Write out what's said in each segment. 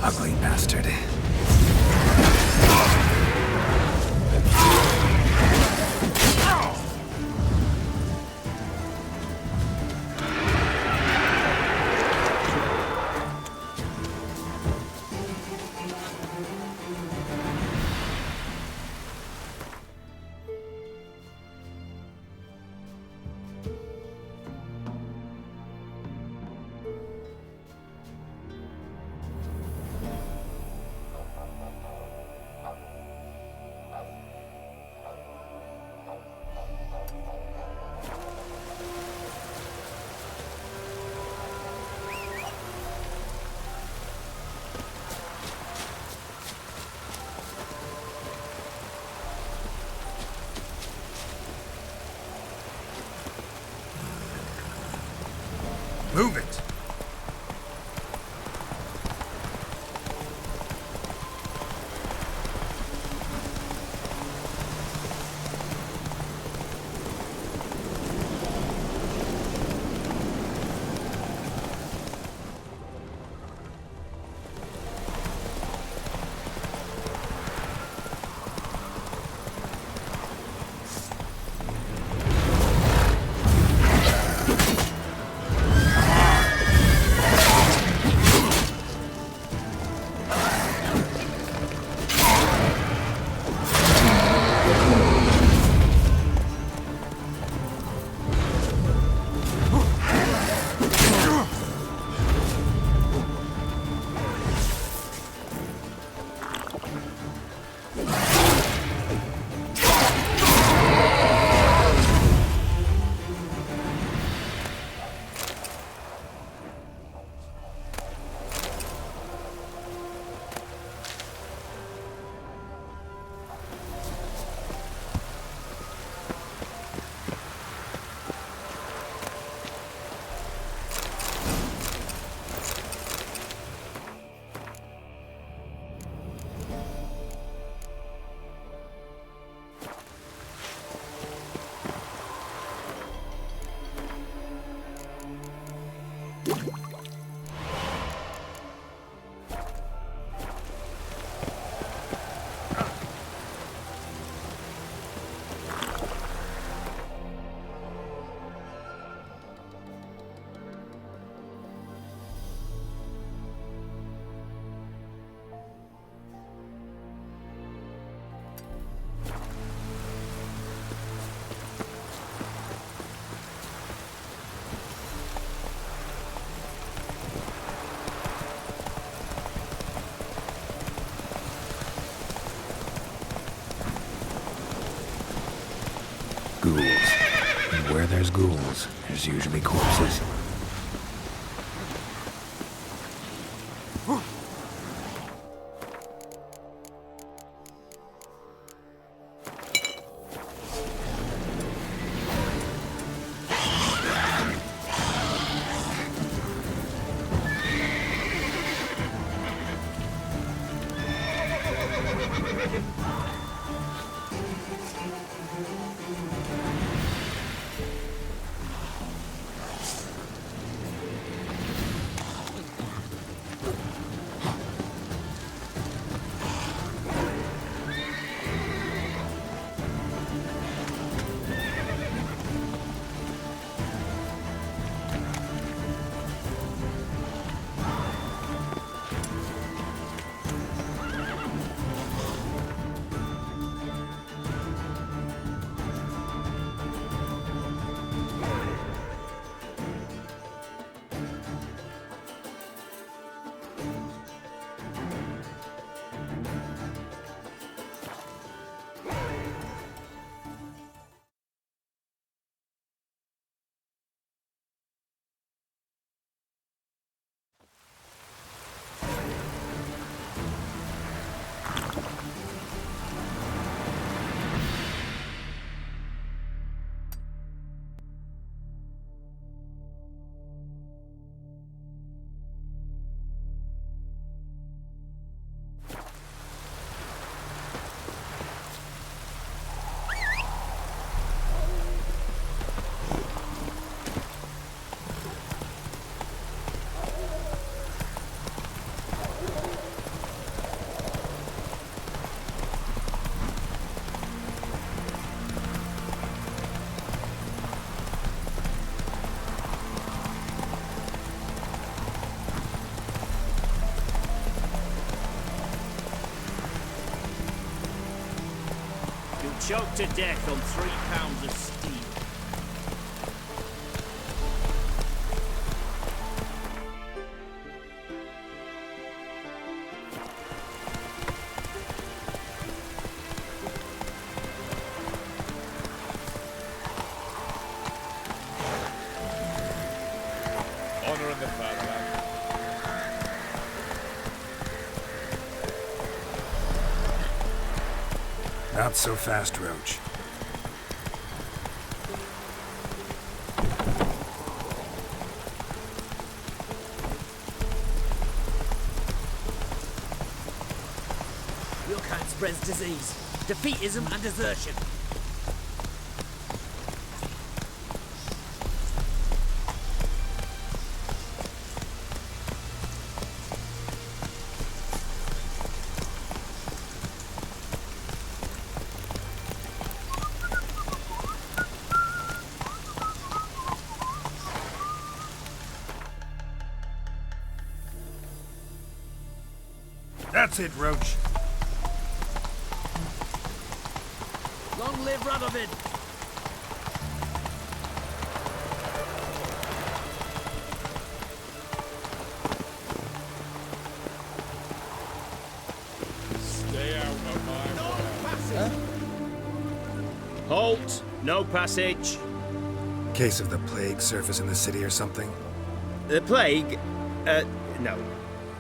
Ugly bastard. Move it! Ghouls. And where there's ghouls, there's usually corpses. choked to death on 3 pounds of steel. Honouring the fatherland. Not so fast, Roach. Your kind spreads disease, defeatism and desertion. That's it, Roach. Long live Radovid! Stay out of my way. Halt! No passage. Case of the plague surface in the city or something? The plague? No.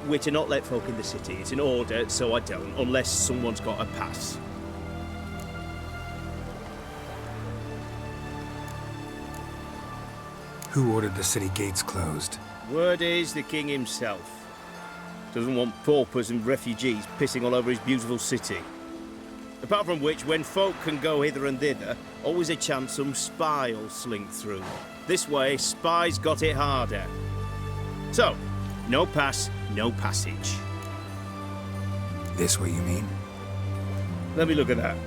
We're to not let folk in the city. It's an order, so I don't, unless someone's got a pass. Who ordered the city gates closed? Word is the king himself. Doesn't want paupers and refugees pissing all over his beautiful city. Apart from which, when folk can go hither and thither, always a chance some spy will slink through. This way, spies got it harder. So, no pass, no passage. This what you mean? Let me look at that.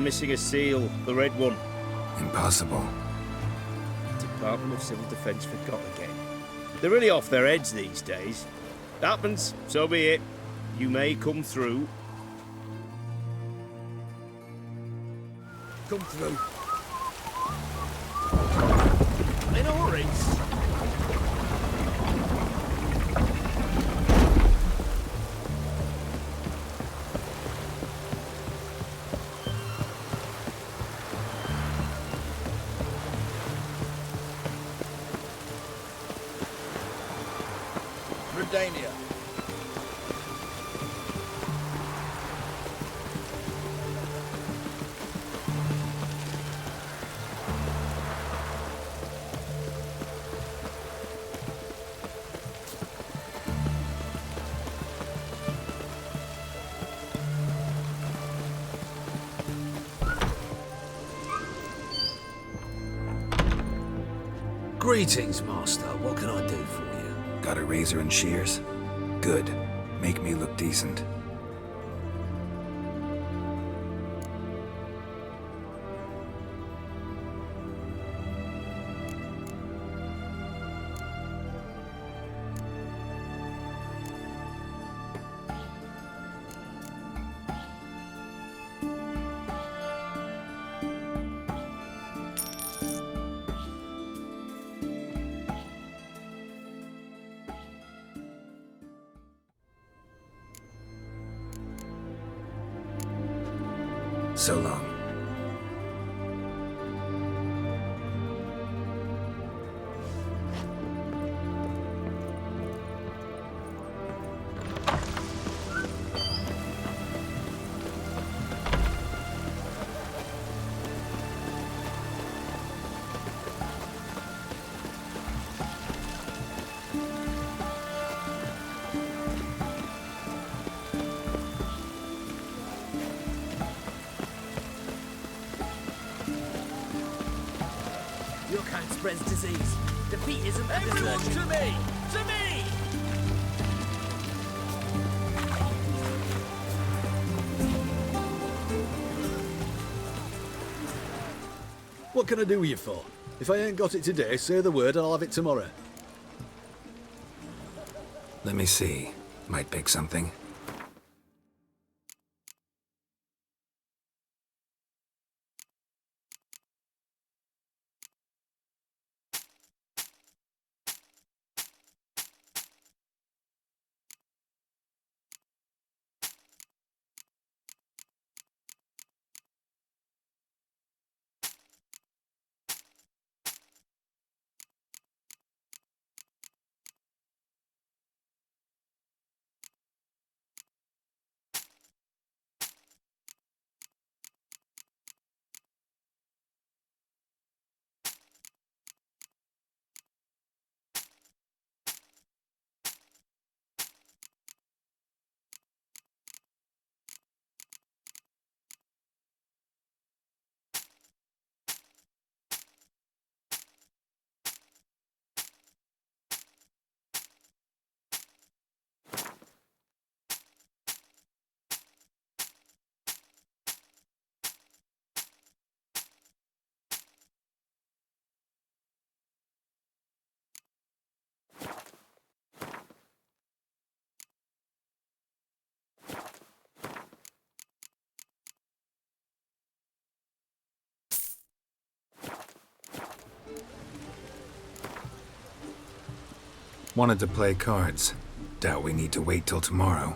Missing a seal, the red one. Impossible. Department of Civil Defence forgot again. They're really off their heads these days. Happens, so be it. You may come through. Come through. In a hurry. Redania. Greetings, Master. What can I do for you? Got a razor and shears? Good. Make me look decent. So long. Your kind spreads disease, defeatism and desertion. To me! To me! What can I do with you for? If I ain't got it today, say the word and I'll have it tomorrow. Let me see. Might pick something. Wanted to play cards. Doubt we need to wait till tomorrow.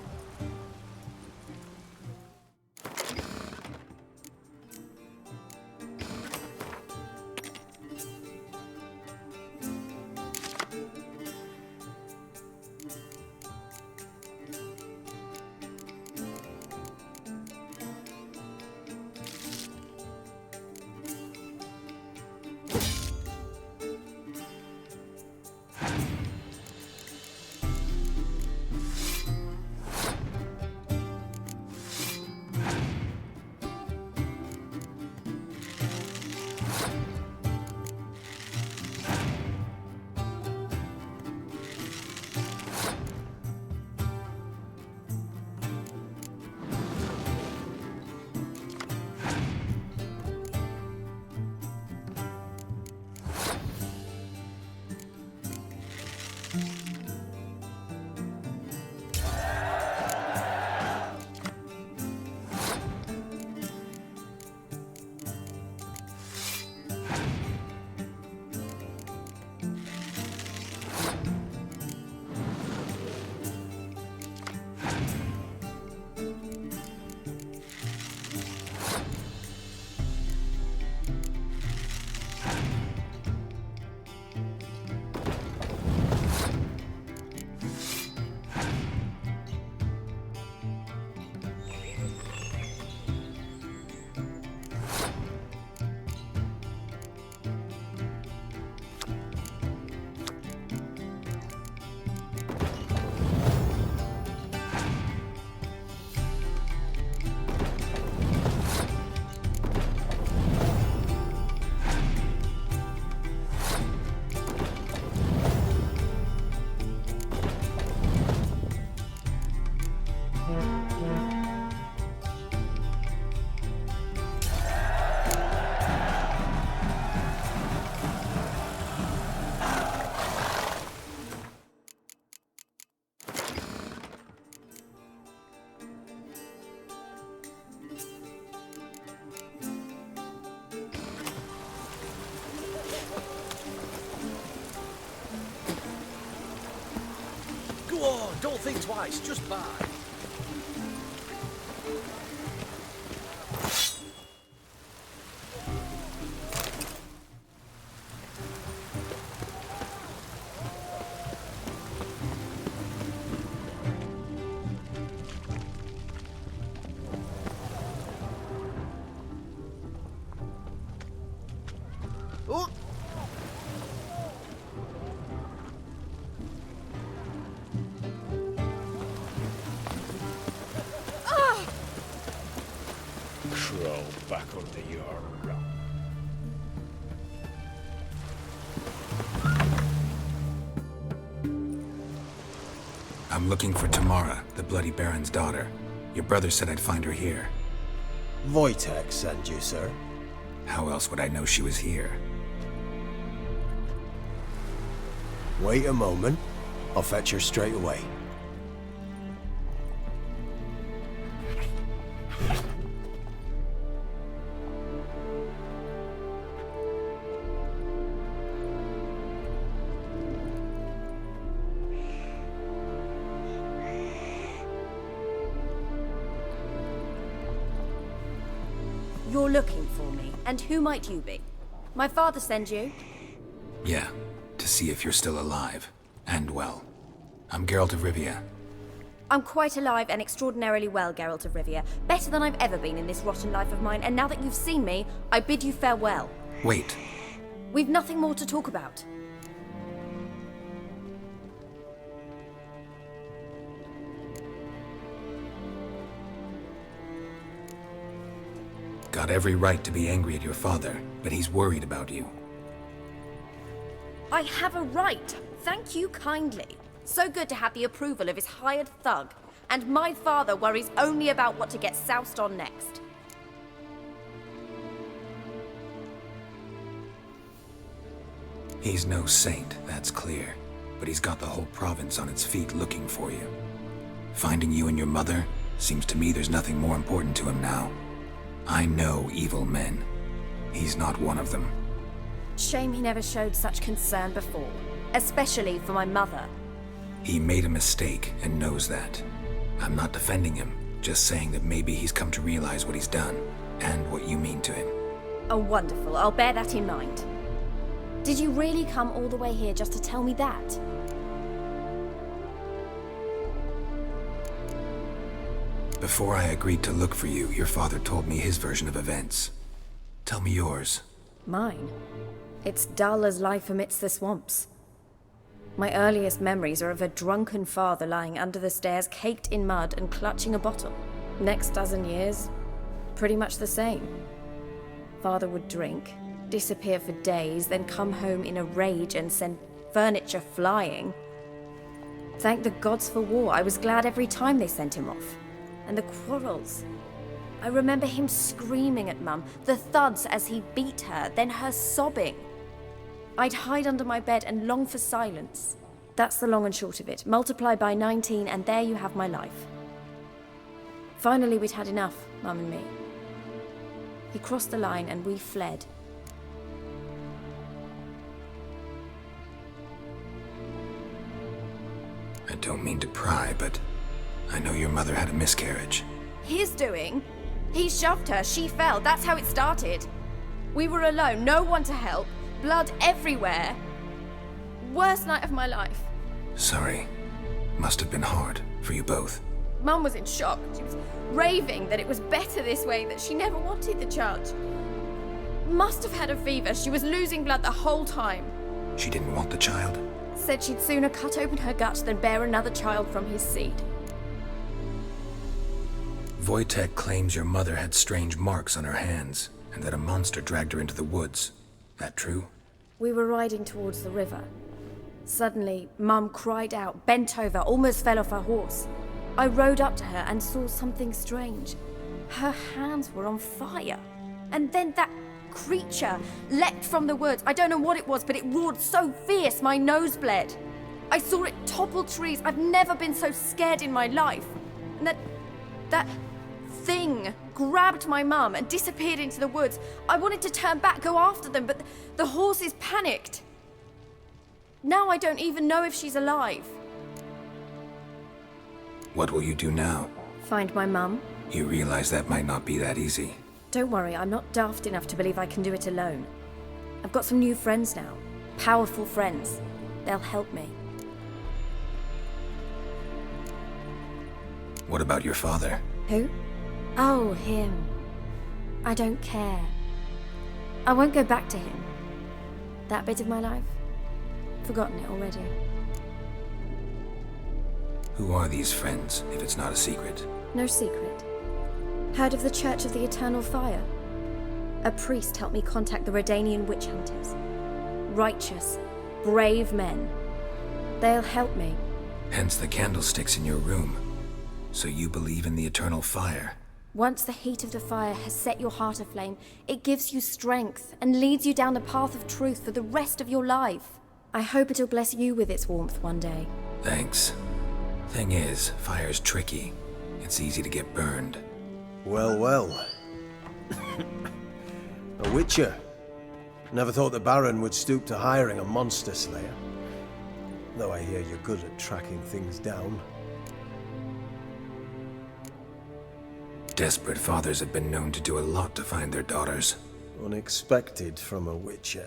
Go on, don't think twice, just buy. Oh! Crawl back under your rock. I'm looking for Tamara, the Bloody Baron's daughter. Your brother said I'd find her here. Wojtek sent you, sir. How else would I know she was here? Wait a moment. I'll fetch her straight away. You're looking for me, and who might you be? My father sent you? Yeah, to see if you're still alive. And well. I'm Geralt of Rivia. I'm quite alive and extraordinarily well, Geralt of Rivia. Better than I've ever been in this rotten life of mine, and now that you've seen me, I bid you farewell. Wait. We've nothing more to talk about. Got every right to be angry at your father, but he's worried about you. I have a right. Thank you kindly. So good to have the approval of his hired thug. And my father worries only about what to get soused on next. He's no saint, that's clear. But he's got the whole province on its feet looking for you. Finding you and your mother, seems to me there's nothing more important to him now. I know evil men. He's not one of them. Shame he never showed such concern before. Especially for my mother. He made a mistake and knows that. I'm not defending him, just saying that maybe he's come to realize what he's done and what you mean to him. Oh, wonderful. I'll bear that in mind. Did you really come all the way here just to tell me that? Before I agreed to look for you, your father told me his version of events. Tell me yours. Mine? It's dull as life amidst the swamps. My earliest memories are of a drunken father lying under the stairs, caked in mud and clutching a bottle. Next dozen years, pretty much the same. Father would drink, disappear for days, then come home in a rage and send furniture flying. Thank the gods for war. I was glad every time they sent him off. And the quarrels. I remember him screaming at Mum, the thuds as he beat her, then her sobbing. I'd hide under my bed and long for silence. That's the long and short of it. Multiply by 19 and there you have my life. Finally we'd had enough, Mum and me. He crossed the line and we fled. I don't mean to pry, but I know your mother had a miscarriage. His doing? He shoved her, she fell, that's how it started. We were alone, no one to help, blood everywhere. Worst night of my life. Sorry. Must have been hard for you both. Mum was in shock. She was raving that it was better this way, that she never wanted the child. Must have had a fever, she was losing blood the whole time. She didn't want the child? Said she'd sooner cut open her gut than bear another child from his seed. Wojtek claims your mother had strange marks on her hands, and that a monster dragged her into the woods. That true? We were riding towards the river. Suddenly, Mum cried out, bent over, almost fell off her horse. I rode up to her and saw something strange. Her hands were on fire. And then that creature leapt from the woods. I don't know what it was, but it roared so fierce my nose bled. I saw it topple trees. I've never been so scared in my life. And that thing grabbed my mum and disappeared into the woods. I wanted to turn back, go after them, but the horses panicked. Now I don't even know if she's alive. What will you do now? Find my mum. You realize that might not be that easy. Don't worry, I'm not daft enough to believe I can do it alone. I've got some new friends now. Powerful friends. They'll help me. What about your father? Who? Oh, him. I don't care. I won't go back to him. That bit of my life? Forgotten it already. Who are these friends, if it's not a secret? No secret. Heard of the Church of the Eternal Fire? A priest helped me contact the Redanian witch hunters. Righteous, brave men. They'll help me. Hence the candlesticks in your room. So you believe in the eternal fire? Once the heat of the fire has set your heart aflame, it gives you strength and leads you down the path of truth for the rest of your life. I hope it'll bless you with its warmth one day. Thanks. Thing is, fire's tricky. It's easy to get burned. Well, well. A witcher. Never thought the Baron would stoop to hiring a monster slayer. Though I hear you're good at tracking things down. Desperate fathers have been known to do a lot to find their daughters. Unexpected from a witcher.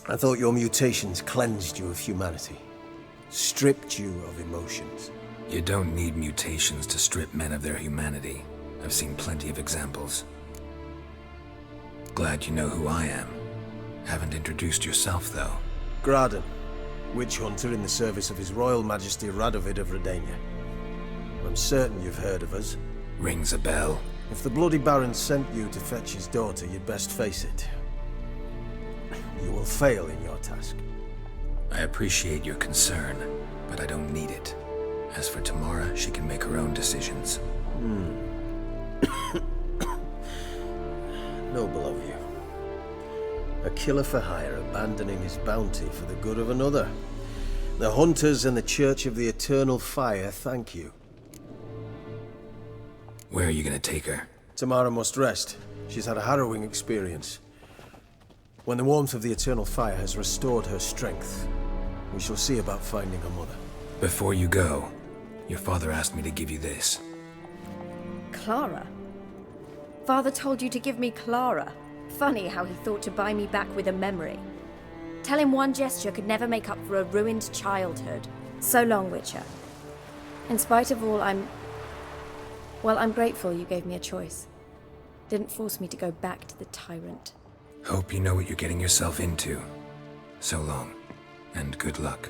I thought your mutations cleansed you of humanity. Stripped you of emotions. You don't need mutations to strip men of their humanity. I've seen plenty of examples. Glad you know who I am. Haven't introduced yourself, though. Graden, witch hunter in the service of His Royal Majesty Radovid of Redania. I'm certain you've heard of us. Rings a bell. If the Bloody Baron sent you to fetch his daughter, you'd best face it. You will fail in your task. I appreciate your concern, but I don't need it. As for Tamara, she can make her own decisions. Noble of you. A killer for hire abandoning his bounty for the good of another. The hunters and the Church of the Eternal Fire thank you. Where are you gonna take her? Tamara must rest. She's had a harrowing experience. When the warmth of the Eternal Fire has restored her strength, We shall see about finding her mother. Before you go, your father asked me to give you this. Clara? Father told you to give me Clara. Funny how he thought to buy me back with a memory. Tell him one gesture could never make up for a ruined childhood. So long, Witcher. In spite of all, I'm grateful you gave me a choice. Didn't force me to go back to the tyrant. Hope you know what you're getting yourself into. So long, and good luck.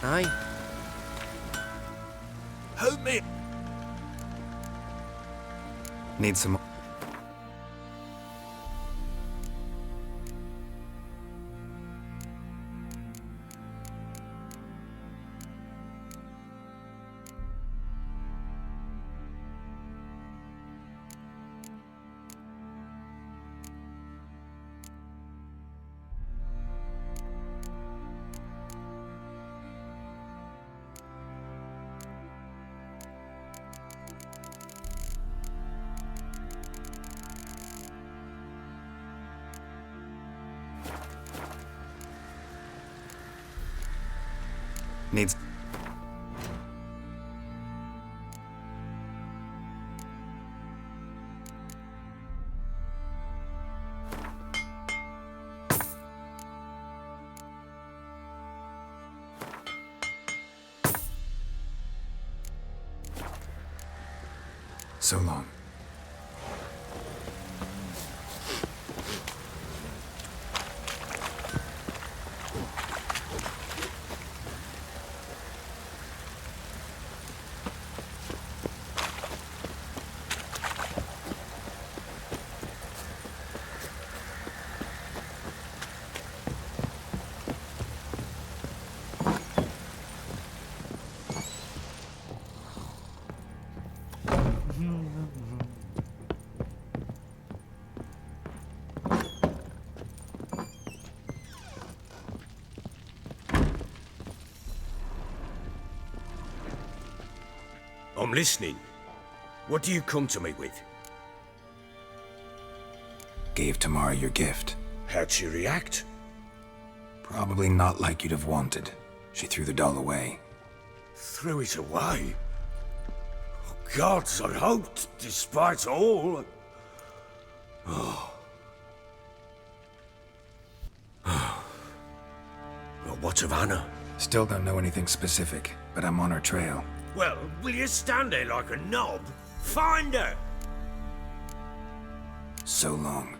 Aye. Help me! Need some... Needs... So long. I'm listening. What do you come to me with? Gave Tamara your gift. How'd she react? Probably not like you'd have wanted. She threw the doll away. Threw it away? Oh, gods, I hoped, despite all... Oh. Well, what of Anna? Still don't know anything specific, but I'm on her trail. Well, will you stand there like a knob? Find her! So long.